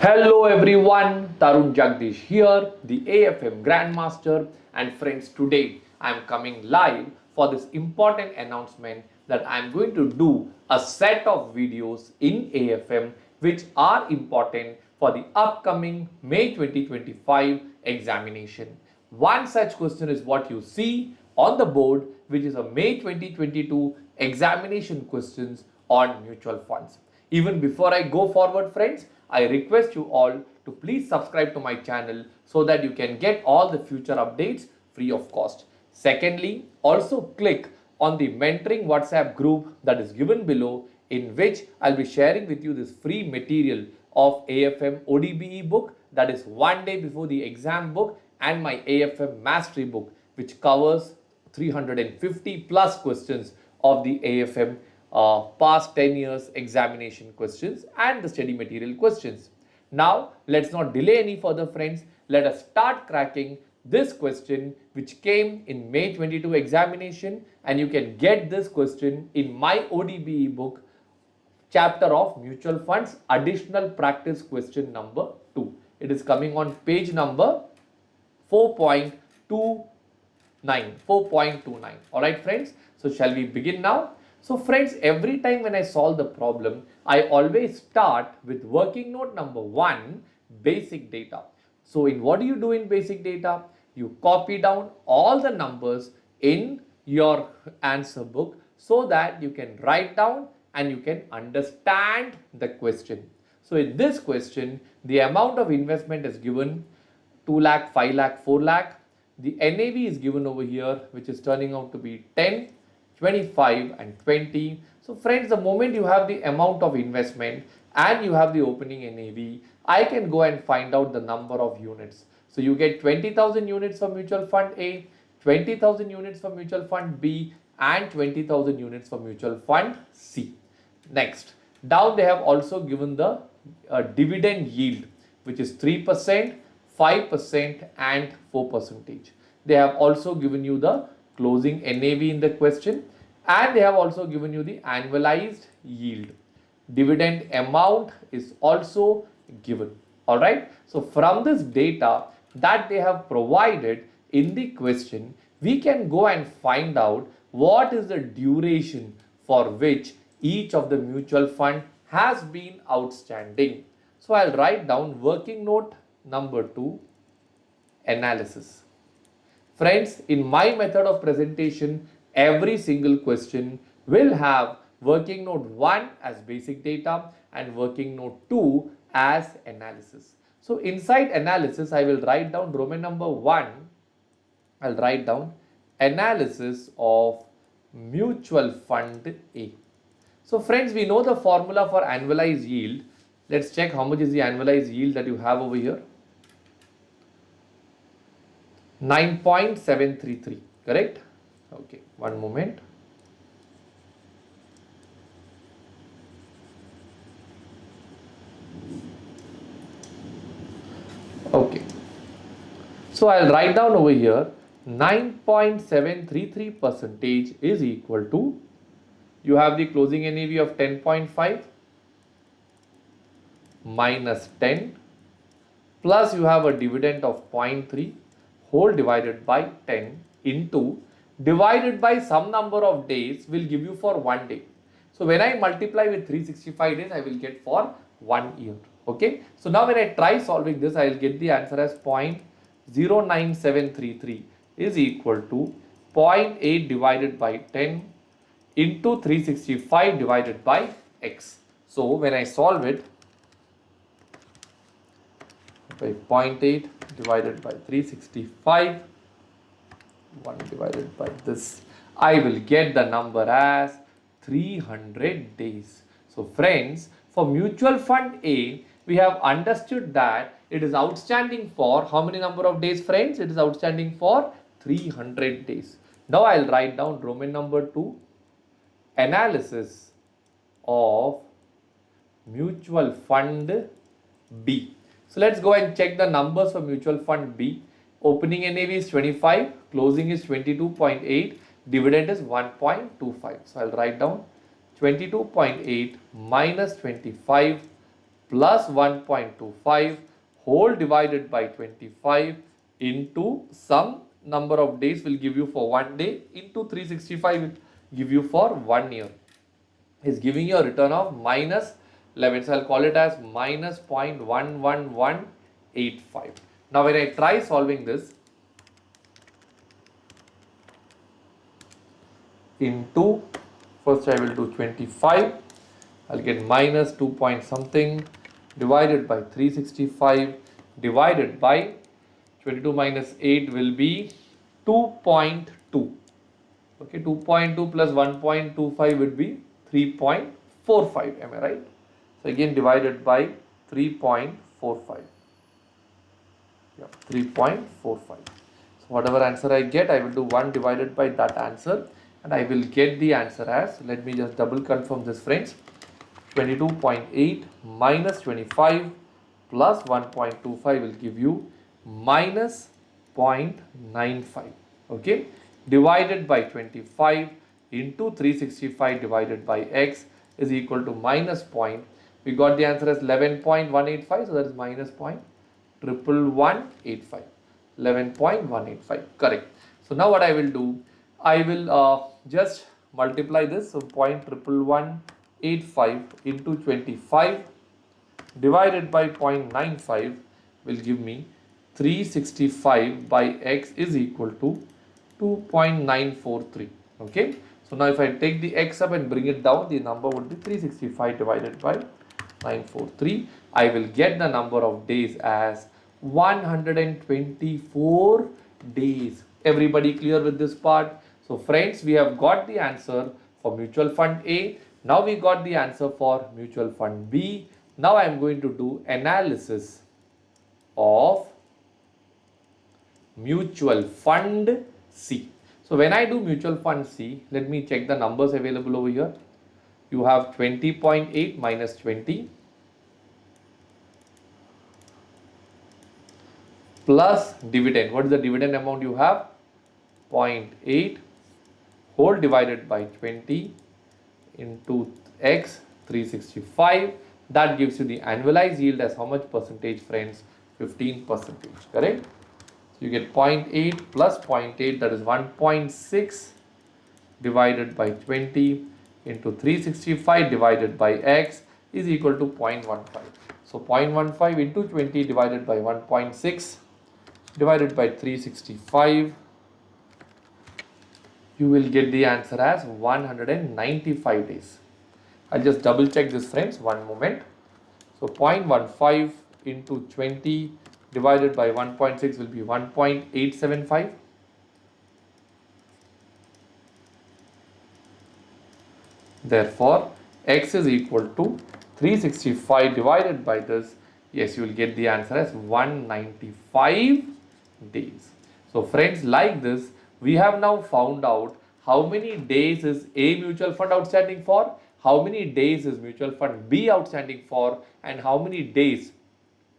Hello everyone, Tarun Jagdish here, the AFM Grandmaster, and friends, today I am coming live for this important announcement that I am going to do a set of videos in AFM which are important for the upcoming May 2025 examination. One such question is what you see on the board, which is a May 2022 examination questions on mutual funds. Even before I go forward, friends, I request you all to please subscribe to my channel so that you can get all the future updates free of cost. Secondly, also click on the mentoring WhatsApp group that is given below, in which I'll be sharing with you this free material of AFM ODBE book, that is one day before the exam book, and my AFM mastery book, which covers 350 plus questions of the AFM past 10 years examination questions and the study material questions. Now, let's not delay any further, friends. Let us start cracking this question which came in May 22 examination, and you can get this question in my ODBE book, chapter of mutual funds, additional practice question number 2. It is coming on page number 4.29. All right, friends. So shall we begin now? So friends, every time when I solve the problem, I always start with working note number 1, basic data. So in what do you do in basic data? You copy down all the numbers in your answer book so that you can write down and you can understand the question. So in this question, the amount of investment is given 2 lakh, 5 lakh, 4 lakh. The NAV is given over here, which is turning out to be 10, 25 and 20. So friends, the moment you have the amount of investment and you have the opening NAV, I can go and find out the number of units. So you get 20,000 units for mutual fund A, 20,000 units for mutual fund B, and 20,000 units for mutual fund C. Next, down they have also given the dividend yield, which is 3%, 5% and 4%. They have also given you the closing NAV in the question, and they have also given you the annualized yield. Dividend amount is also given. All right. So from this data that they have provided in the question, we can go and find out what is the duration for which each of the mutual fund has been outstanding. So I'll write down working note number 2, analysis. Friends, in my method of presentation, every single question will have working note 1 as basic data and working note 2 as analysis. So inside analysis, I will write down Roman number 1. I'll write down analysis of mutual fund A. So friends, we know the formula for annualized yield. Let's check how much is the annualized yield that you have over here. 9.733, correct? Okay, one moment. Okay, so I'll write down over here 9.733% is equal to, you have the closing NAV of 10.5 minus 10 plus you have a dividend of 0.3 whole divided by 10 into divided by some number of days will give you for 1 day. So when I multiply with 365 days, I will get for 1 year. Okay. So now when I try solving this, I will get the answer as 0.09733 is equal to 0.8 divided by 10 into 365 divided by x. So when I solve it by 0.8 divided by 365, 1 divided by this, I will get the number as 300 days. So friends, for mutual fund A, we have understood that it is outstanding for how many number of days, friends? It is outstanding for 300 days. Now I'll write down Roman number 2, analysis of mutual fund B. So let's go and check the numbers for mutual fund B. Opening NAV is 25, closing is 22.8, dividend is 1.25. So I'll write down 22.8 minus 25 plus 1.25 whole divided by 25 into some number of days will give you for 1 day into 365 will give you for 1 year. Is giving you a return of minus 11. So I'll call it as minus 0.11185. Now when I try solving this into, first I will do 25, I'll get minus 2 point something divided by 365 divided by 22 minus 8 will be 2.2. Okay, 2.2 plus 1.25 would be 3.45. Am I right? So again divided by 3.45. Yeah, 3.45. So whatever answer I get, I will do 1 divided by that answer and I will get the answer as, let me just double confirm this friends, 22.8 minus 25 plus 1.25 will give you minus 0.95. Okay, divided by 25 into 365 divided by x is equal to minus point. We got the answer as 11.185, so that is minus 0.11185. 11.185, correct. So now what I will do, I will just multiply this, so 0.11185 into 25 divided by 0.95 will give me 365 by x is equal to 2.943. Okay, so now if I take the x up and bring it down, the number would be 365 divided by 943. I will get the number of days as 124 days. Everybody clear with this part? So friends, we have got the answer for mutual fund A. Now we got the answer for mutual fund B. Now I am going to do analysis of mutual fund C. So when I do mutual fund C, let me check the numbers available over here. You have 20.8 minus 20 plus dividend. What is the dividend amount you have? 0.8 whole divided by 20 into x 365. That gives you the annualized yield as how much percentage, friends? 15%, correct? So you get 0.8 plus 0.8, that is 1.6 divided by 20 into 365 divided by x is equal to 0.15. So 0.15 into 20 divided by 1.6 divided by 365, you will get the answer as 195 days. I'll just double check this, friends, one moment. So 0.15 into 20 divided by 1.6 will be 1.875. Therefore, x is equal to 365 divided by this. Yes, you will get the answer as 195 days. So friends, like this, we have now found out how many days is A mutual fund outstanding for, how many days is mutual fund B outstanding for, and how many days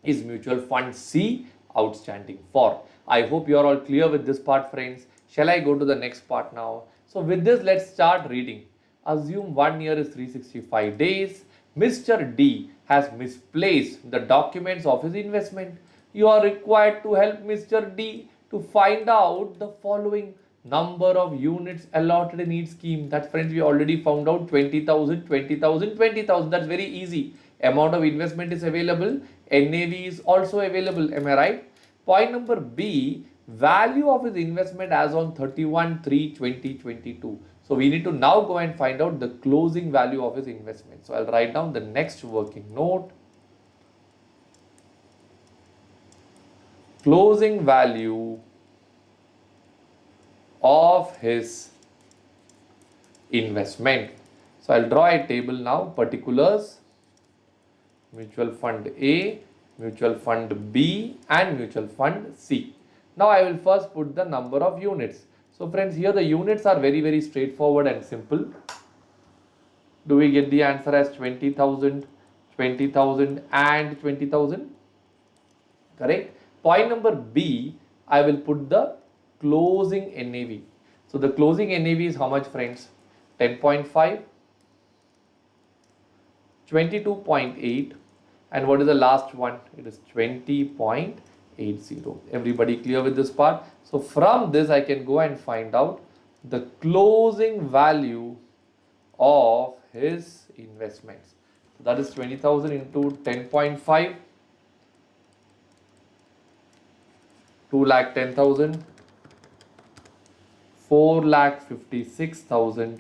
is mutual fund C outstanding for. I hope you are all clear with this part, friends. Shall I go to the next part now? So with this, let's start reading. Assume 1 year is 365 days. Mr. D has misplaced the documents of his investment. You are required to help Mr. D to find out the following number of units allotted in each scheme. That, friends, we already found out 20,000, 20,000, 20,000. That's very easy. Amount of investment is available. NAV is also available. Am I right? Point number B, value of his investment as on 31/3/2022. So we need to now go and find out the closing value of his investment. So I'll write down the next working note. Closing value of his investment. So I'll draw a table now. Particulars, mutual fund A, mutual fund B, and mutual fund C. Now I will first put the number of units. So friends, here the units are very, very straightforward and simple. Do we get the answer as 20,000, 20,000 and 20,000? Correct. Point number B, I will put the closing NAV. So the closing NAV is how much, friends? 10.5, 22.8 And what is the last one? It is 20.80. Everybody clear with this part? So from this I can go and find out the closing value of his investments. So that is 20,000 into 10.5, 2,10,000, 4,56,000,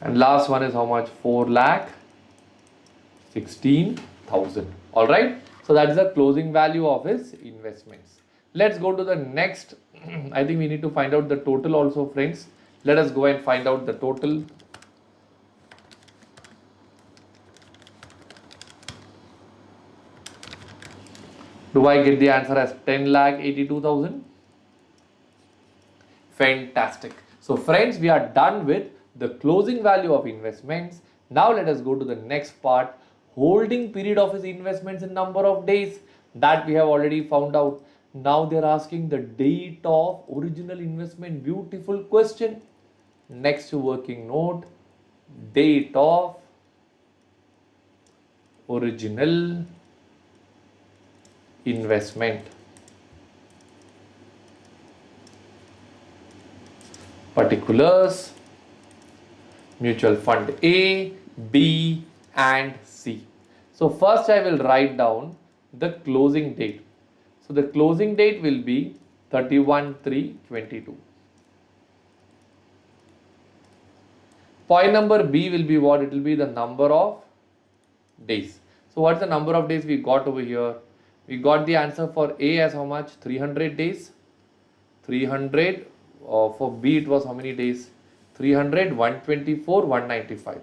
and last one is how much? 4,16,000. All right. So that is the closing value of his investments. Let's go to the next. I think we need to find out the total also, friends. Let us go and find out the total. Do I get the answer as 10,82,000? Fantastic. So friends, we are done with the closing value of investments. Now let us go to the next part, holding period of his investments in number of days. That we have already found out. Now they are asking the date of original investment. Beautiful question. Next working note, date of original investment. Particulars, mutual fund A, B and C. So first I will write down the closing date. So the closing date will be 31/3/22. Point number B will be what? It will be the number of days. So what's the number of days we got over here? We got the answer for A as how much? 300 days. 300. For B it was how many days? 300, 124, 195.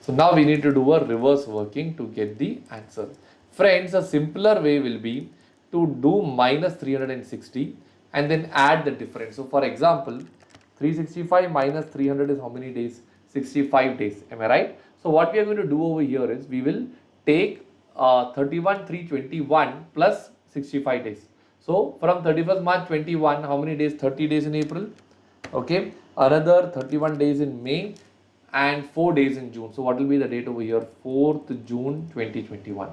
So now we need to do a reverse working to get the answer. Friends, a simpler way will be to do minus 360 and then add the difference. So for example, 365 minus 300 is how many days? 65 days. Am I right? So what we are going to do over here is we will take 31/3/21 plus 65 days. So from 31st March 21, how many days? 30 days in April. Okay. Another 31 days in May and 4 days in June. So what will be the date over here? 4th June 2021.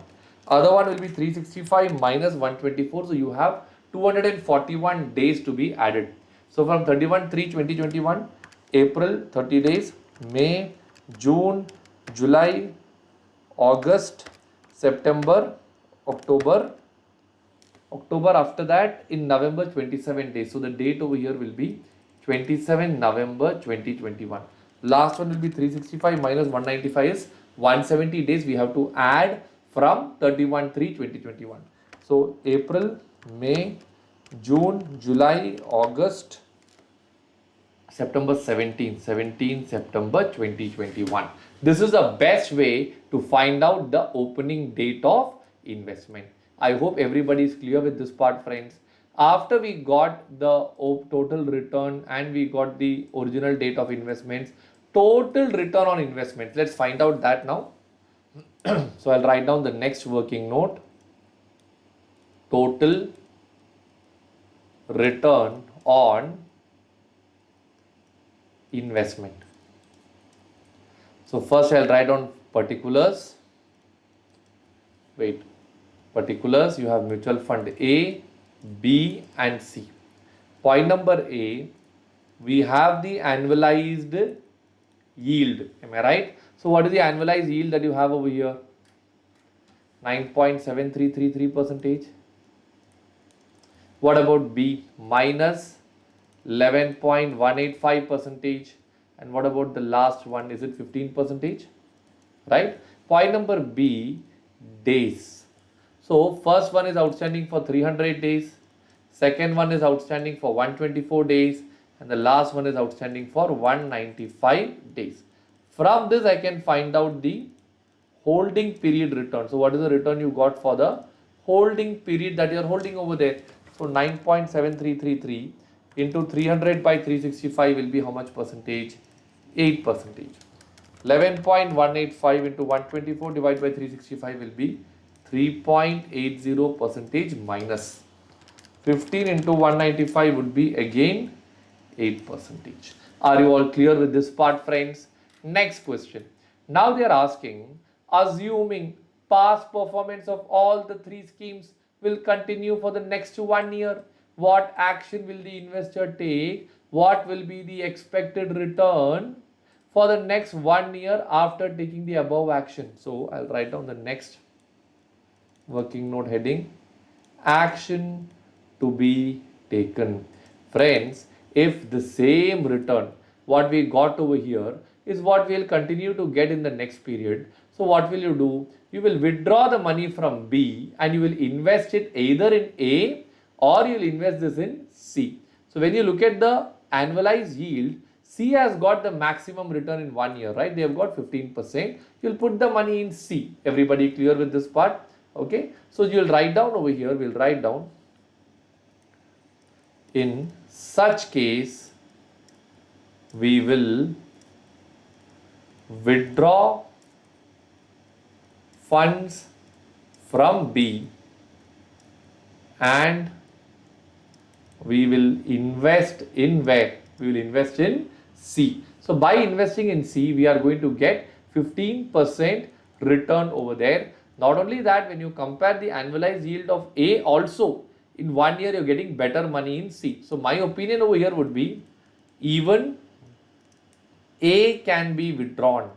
Other one will be 365 minus 124. So you have 241 days to be added. So from 31/3/2021, April 30 days, May, June, July, August, September, October after that in November 27 days. So the date over here will be 27 November 2021. Last one will be 365 minus 195 is 170 days we have to add from 31/3/2021. So April, May, June, July, August, September 17 September 2021. This is the best way to find out the opening date of investment. I hope everybody is clear with this part, friends. After we got the total return and we got the original date of investments, total return on investments, let's find out that now. So I'll write down the next working note. Total return on investment. So first I'll write down particulars. Particulars, you have mutual fund A, B and C. Point number A, we have the annualized yield. Am I right? So what is the annualized yield that you have over here? 9.7333%. What about B? Minus 11.185%. And what about the last one? Is it 15%? Right? Point number B, days. So first one is outstanding for 300 days. Second one is outstanding for 124 days. And the last one is outstanding for 195 days. From this I can find out the holding period return. So what is the return you got for the holding period that you are holding over there? So 9.7333 into 300 by 365 will be how much percentage? 8%. 11.185 into 124 divided by 365 will be 3.80% minus. 15 into 195 would be again 8%. Are you all clear with this part, friends? Next question. Now they are asking, assuming past performance of all the three schemes will continue for the next 1 year, what action will the investor take? What will be the expected return for the next 1 year after taking the above action? So I'll write down the next working note heading, action to be taken. Friends, if the same return what we got over here is what we'll continue to get in the next period, so what will you do? You will withdraw the money from B and you will invest it either in A or you'll invest this in C. So when you look at the annualized yield, C has got the maximum return in 1 year, right? They have got 15%. You'll put the money in C. Everybody clear with this part? Okay. So you'll write down over here, we'll write down, in such case, we will withdraw funds from B and we will invest in where? We will invest in C. So by investing in C, we are going to get 15% return over there. Not only that, when you compare the annualized yield of A also, in 1 year you're getting better money in C. So my opinion over here would be, even A can be withdrawn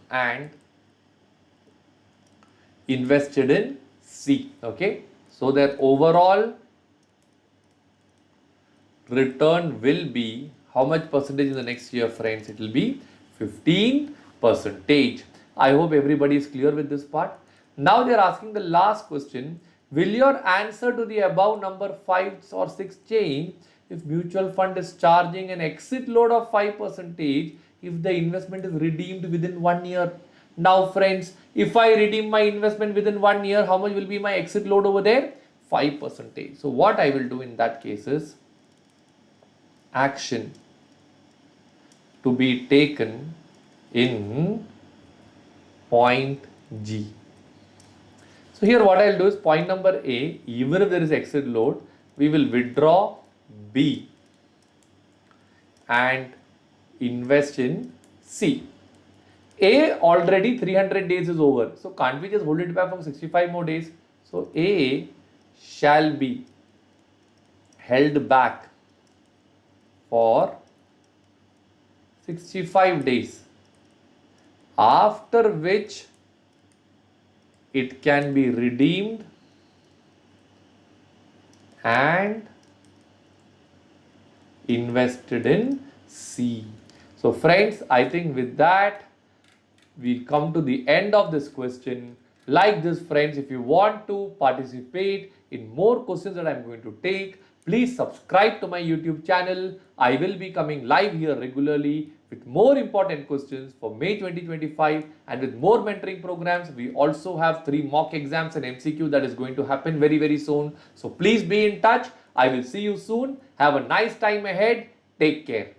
and invested in C. Okay. So their overall return will be how much percentage in the next year, friends? It will be 15%. I hope everybody is clear with this part. Now they are asking the last question. Will your answer to the above number 5 or 6 change if mutual fund is charging an exit load of 5% if the investment is redeemed within 1 year? Now friends, if I redeem my investment within 1 year, how much will be my exit load over there? 5%. So what I will do in that case is, action to be taken in point G. So here what I will do is, point number A, even if there is exit load, we will withdraw B and invest in C. A already 300 days is over. So can't we just hold it back for 65 more days? So A shall be held back for 65 days, after which it can be redeemed and invested in C. So friends, I think with that we come to the end of this question. Like this, friends, if you want to participate in more questions that I am going to take, please subscribe to my YouTube channel. I will be coming live here regularly with more important questions for May 2025, and with more mentoring programs. We also have 3 mock exams and MCQ that is going to happen very, very soon. So please be in touch. I will see you soon. Have a nice time ahead. Take care.